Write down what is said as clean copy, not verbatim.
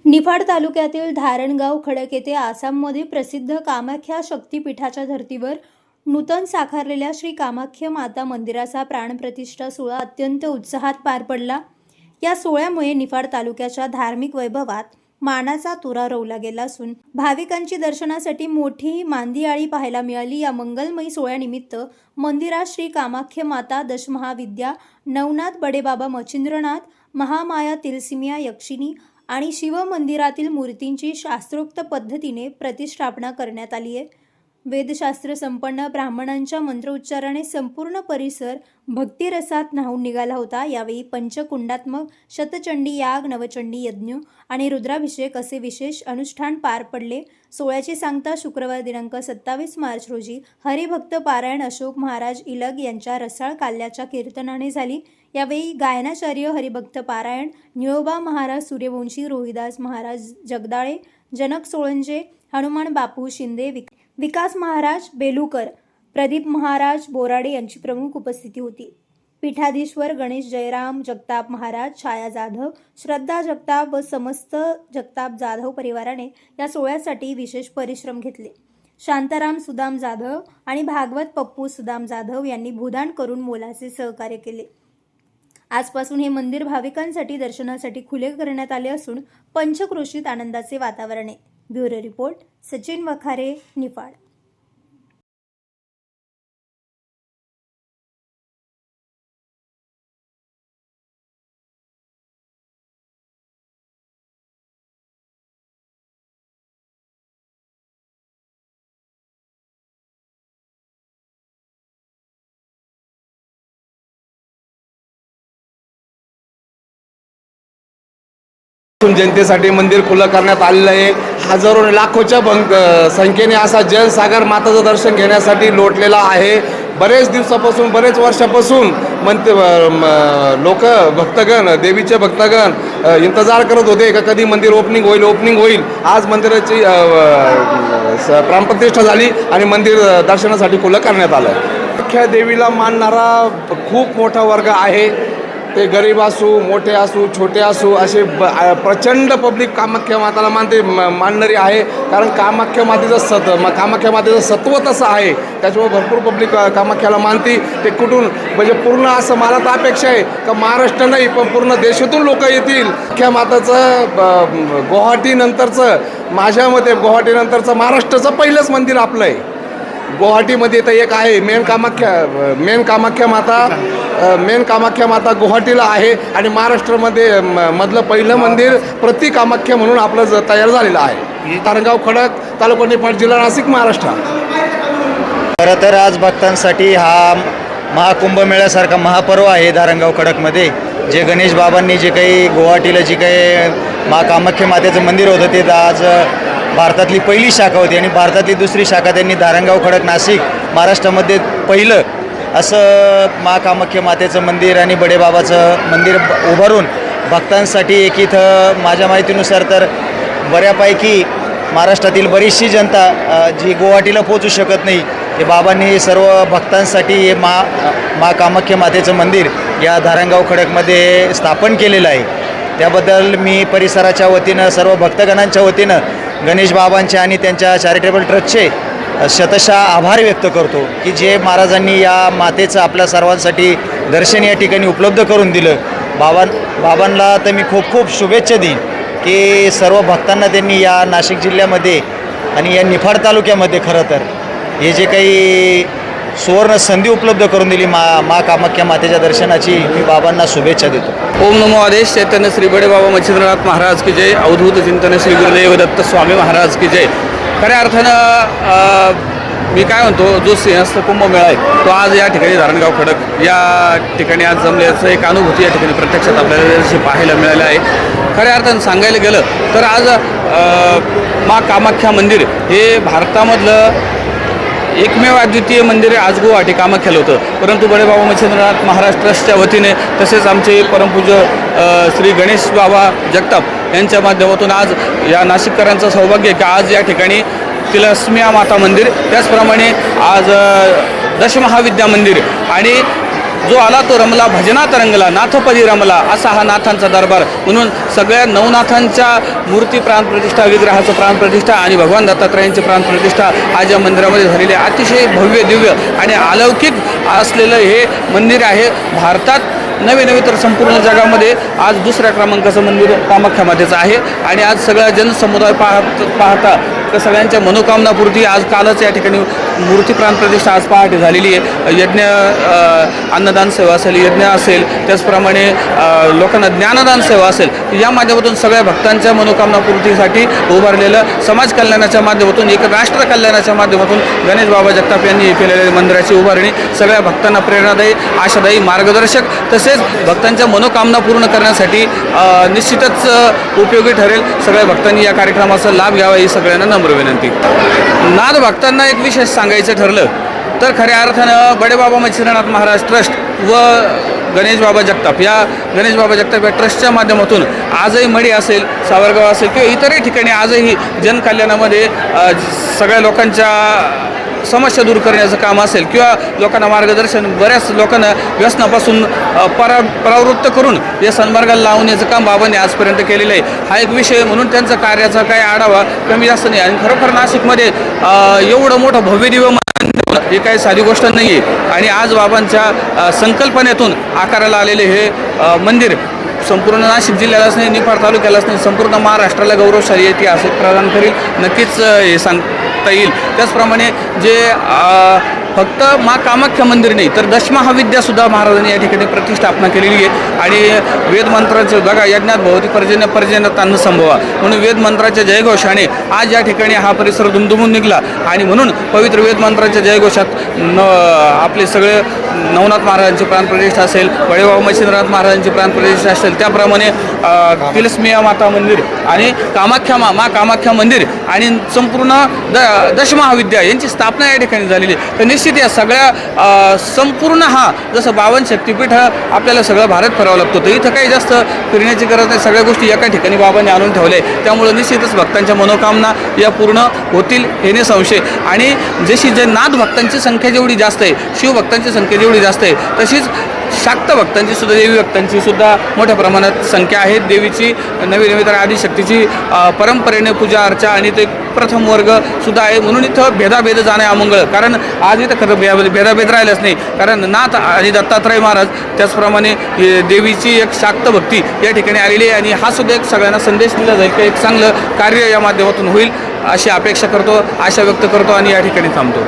निफाड तालुक्यातील धारणगाव खडक येथे आसाममध्ये प्रसिद्ध कामाख्या शक्तीपीठाच्या धर्तीवर नूतन साकारलेल्या श्री कामाख्या माता मंदिराचा प्राणप्रतिष्ठा सोहळा अत्यंत उत्साहात पार पडला। या सोहळ्यामुळे निफाड तालुक्याच्या धार्मिक वैभवात मानाचा तुरा रोवला गेला असून भाविकांची दर्शनासाठी मोठी मांदियाळी पाहायला मिळाली। या मंगलमयी सोहळ्यानिमित्त मंदिरात श्री कामाख्या माता दशमहाविद्या, नवनाथ बडेबाबा मच्छिंद्रनाथ, महामाया तिलसिमिया यक्षिणी आणि शिव मंदिरातील मूर्तींची शास्त्रोक्त पद्धतीने प्रतिष्ठापना करण्यात आली आहे। वेदशास्त्र संपन्न ब्राह्मणांच्या मंत्रोच्चाराने संपूर्ण परिसर भक्तिरसात न्हाऊन निघाला होता। यावेळी पंचकुंडात्मक शतचंडी याग, नवचंडी यज्ञ आणि रुद्राभिषेक असे विशेष अनुष्ठान पार पडले। सोहळ्याची सांगता शुक्रवार दिनांक 27 मार्च रोजी हरिभक्त पारायण अशोक महाराज इलग यांच्या रसाळ काल्याच्या कीर्तनाने झाली। यावेळी गायनाचार्य हरिभक्त पारायण, निळोबा महाराज सूर्यवंशी, रोहिदास महाराज जगदाळे, जनक सोळंजे, हनुमान बापू शिंदे, विकास महाराज बेलूकर, प्रदीप महाराज बोराडे यांची प्रमुख उपस्थिती होती। पीठाधीश्वर गणेश जयराम जगताप महाराज, छाया जाधव, श्रद्धा जगताप व समस्त जगताप जाधव परिवाराने या सोहळ्यासाठी विशेष परिश्रम घेतले। शांताराम सुदाम जाधव आणि भागवत पप्पू सुदाम जाधव यांनी भूदान करून मोलाचे सहकार्य केले। आजपासून हे मंदिर भाविकांसाठी दर्शनासाठी खुले करण्यात आले असून पंचक्रोशीत आनंदाचे वातावरण आहे। Bureau report, Sachin Wakhare, Niphad. जनतेसाठी मंदिर खुलं करण्यात आलेलं आहे। हजारो लाखोच्या संख्येने असा जनसागर माताचं दर्शन घेण्यासाठी लोटलेला आहे। बरेच दिवसापासून, बरेच वर्षापासून लोक भक्तगण, देवीचे भक्तगण इंतजार करत होते का कधी मंदिर ओपनिंग होईल। आज मंदिराची प्राणप्रतिष्ठा झाली आणि मंदिर दर्शनासाठी खुलं करण्यात आलं। अख्ख्या देवीला मानणारा खूप मोठा वर्ग आहे। ते गरीब असू, मोठे असू, छोटे असू, असे प्रचंड पब्लिक कामाख्या माताला मानणारी आहे। कारण कामाख्या मातेचं सत्व तसं आहे, त्याच्यामुळे भरपूर पब्लिक कामाख्याला मानती। ते कुठून म्हणजे पूर्ण असं मला तर अपेक्षा आहे का महाराष्ट्र नाही पण पूर्ण देशातून लोक येतील। कामाख्या माताचं गुवाहाटीनंतरचं, माझ्या मते गुवाहाटीनंतरचं महाराष्ट्राचं पहिलंच मंदिर आपलं आहे। गुवाहाटीमध्ये तर एक आहे मेन कामाख्या माता गुवाहाटीला आहे आणि महाराष्ट्रामध्ये मधलं पहिलं मंदिर प्रति कामाख्या म्हणून आपलं तयार झालेलं आहे। धारणगाव खडक, तालुका निफाड, जिल्हा नाशिक, महाराष्ट्र। खरं तर आज भक्तांसाठी हा महाकुंभमेळ्यासारखा महापर्व आहे। धारणगाव खडकमध्ये जे गणेश बाबांनी जे काही गुवाहाटीला जे काही कामाख्या मातेचं मंदिर होतं ते आज भारतातली पहिली शाखा होती आणि भारतातली दुसरी शाखा त्यांनी धारणगाव खडक, नाशिक, महाराष्ट्रामध्ये पहिलं असं कामाख्या मातेचं मंदिर आणि बडेबाबाचं मंदिर उभारून भक्तांसाठी एक इथं माझ्या माहितीनुसार तर बऱ्यापैकी महाराष्ट्रातील बरीचशी जनता जी गुवाहाटीला पोहोचू शकत नाही, ते बाबांनी सर्व भक्तांसाठी हे कामाख्या मातेचं मंदिर या धारणगाव खडकमध्ये स्थापन केलेलं आहे। त्याबद्दल मी परिसराच्या वतीनं, सर्व भक्तगणांच्या वतीनं गणेश बाबांचे आणि त्यांच्या चॅरिटेबल ट्रस्टचे शतशः आभार व्यक्त करतो की जे महाराजांनी या मातेचं आपल्या सर्वांसाठी दर्शन या ठिकाणी उपलब्ध करून दिलं। बाबांना तर मी खूप खूप शुभेच्छा देईन की सर्व भक्तांना त्यांनी या नाशिक जिल्ह्यामध्ये आणि या निफाड तालुक्यामध्ये खरं तर हे जे काही सुवर्ण संधी उपलब्ध करून दिली कामाख्या मातेच्या दर्शनाची, मी बाबांना शुभेच्छा देतो। ओम नमो आदेश चैतन्य श्री बडेबाबा मच्छिंद्रनाथ महाराज की जय, अवधूत चिंतन श्री गुरुदेव दत्त स्वामी महाराज की जय। खऱ्या अर्थानं मी काय म्हणतो, जो सिंहस्थ कुंभमेळा आहे तो आज या ठिकाणी धारणगाव खडक या ठिकाणी आज जमल्याचं एक अनुभूती या ठिकाणी प्रत्यक्षात आपल्याला पाहायला मिळालं आहे। खऱ्या अर्थानं सांगायला गेलं तर आज कामाख्या मंदिर हे भारतामधलं एकमेव अद्वितीय मंदिर आज गुवाहाटी कामाख्याला होतं, परंतु बडेबाबा मच्छिंद्रनाथ महाराज ट्रस्टच्या वतीने तसेच आमचे परमपूज्य श्री गणेश बाबा जगताप यांच्या माध्यमातून आज या नाशिककरांचं सौभाग्य आहे की आज या ठिकाणी तिलस्मिया माता मंदिर, त्याचप्रमाणे आज दशमहाविद्या मंदिर आणि जो आला तो रमला भजनात रंगला नाथपदी रमला असा हा नाथांचा दरबार. म्हणून सगळ्या नवनाथांच्या मूर्ती प्राणप्रतिष्ठा, विग्रहाचं प्राणप्रतिष्ठा आणि भगवान दत्तात्रयांची प्राणप्रतिष्ठा आज या मंदिरामध्ये झालेली आहे. अतिशय भव्य दिव्य आणि अलौकिक असलेलं हे मंदिर आहे. भारतात नवे तर संपूर्ण जगामध्ये आज दुसऱ्या क्रमांकाचं मंदिर कामाख्या मातेचं आहे. आणि आज सगळा जनसमुदाय पाहता तर सगळ्यांच्या मनोकामनापूर्ती आज कालच या ठिकाणी मूर्ती प्राणप्रतिष्ठा आज पहाटे झालेली आहे. यज्ञ, अन्नदान सेवा असेल, यज्ञ असेल, त्याचप्रमाणे लोकांना ज्ञानदान सेवा असेल, या माध्यमातून सगळ्या भक्तांच्या मनोकामनापूर्तीसाठी उभारलेलं समाज कल्याणाच्या माध्यमातून, एक राष्ट्र कल्याणाच्या माध्यमातून गणेश बाबा जगताप यांनी केलेल्या मंदिराची उभारणी सगळ्या भक्तांना प्रेरणादायी, आशादायी, मार्गदर्शक तसेच भक्तांच्या मनोकामना पूर्ण करण्यासाठी निश्चितच उपयोगी ठरेल. सगळ्या भक्तांनी या कार्यक्रमाचा लाभ घ्यावा ही सगळ्यांना नम्र विनंती. नाथ भक्तांना एक विशेष सांगायचं ठरलं तर खऱ्या अर्थानं बडेबाबा मच्छिंद्रनाथ महाराज ट्रस्ट व गणेश बाबा जगताप या ट्रस्टच्या माध्यमातून आजही मढी असेल, सावरगाव असेल किंवा इतरही ठिकाणी आजही जनकल्याणामध्ये सगळ्या लोकांच्या समस्या दूर करण्याचं काम असेल किंवा लोकांना मार्गदर्शन, बऱ्याच लोकांना व्यसनापासून परावृत्त करून या सन्मार्गाला लावण्याचं काम बाबांनी आजपर्यंत केलेलं आहे. हा एक विषय म्हणून त्यांचा कार्याचा काय आढावा कमी जास्त नाही. आणि खरोखर नाशिकमध्ये एवढं मोठं भव्य दिव्य ही काही साधी गोष्ट नाही आहे. आणि आज बाबांच्या संकल्पनेतून आकाराला आलेले हे मंदिर संपूर्ण नाशिक जिल्ह्यालाच नाही, निफाड तालुक्यालाच नाही, संपूर्ण महाराष्ट्राला गौरवशाली इतिहास प्रदान करील नक्कीच हे सांगता येईल. त्याचप्रमाणे जे फक्त मा कामाख्या मंदिर नाही तर दशमहाविद्यासुद्धा महाराजांनी या ठिकाणी प्रतिष्ठापना केलेली आहे. आणि वेदमंत्राचं बघा, यज्ञात भवती पर्जन्यतान्न संभवा म्हणून वेदमंत्राच्या जयघोषाने आज या ठिकाणी हा परिसर दुमदुमून निघला. आणि म्हणून पवित्र वेदमंत्राच्या जयघोषात आपले सगळे नवनाथ महाराजांची प्राणप्रतिष्ठा असेल, बडेबाबा मच्छिंद्रनाथ महाराजांची प्राणप्रतिष्ठा असेल, त्याप्रमाणे तिलस्मिया माता मंदिर आणि मा कामाख्या मंदिर आणि संपूर्ण दशमहाविद्या यांची स्थापना या ठिकाणी झालेली आहे. तर निश्चित या सगळ्या संपूर्ण हा जसं 52 शक्तिपीठ आपल्याला सगळं भारत फिरावं लागतो, तर इथं काही जास्त फिरण्याची गरज नाही. सगळ्या गोष्टी एका ठिकाणी बाबांनी आणून ठेवल्या आहे. त्यामुळं निश्चितच भक्तांच्या मनोकामना या पूर्ण होतील हे नाही संशय. आणि जशी जे नाथ भक्तांची संख्या जेवढी जास्त आहे, शिवभक्तांची संख्या जेवढी जास्त आहे, तशीच शाक्त भक्तांची सुद्धा, देवी भक्तांची सुद्धा मोठ्या प्रमाणात संख्या आहे. देवीची नवी तर आदिशक्तीची परंपरेने पूजा अर्चा आणि ते प्रथम वर्ग सुद्धा आहे. म्हणून इथं भेदाभेद जाणे अमंगळ. कारण आज इथं खरं भेदाभेद राहिलाच नाही. कारण नाथ आणि दत्तात्रय महाराज त्याचप्रमाणे देवीची एक शाक्त भक्ती या ठिकाणी आलेली आहे. आणि हा सुद्धा एक सगळ्यांना संदेश दिला जाईल की एक चांगलं कार्य या माध्यमातून होईल अशी अपेक्षा करतो, आशा व्यक्त करतो आणि या ठिकाणी थांबतो.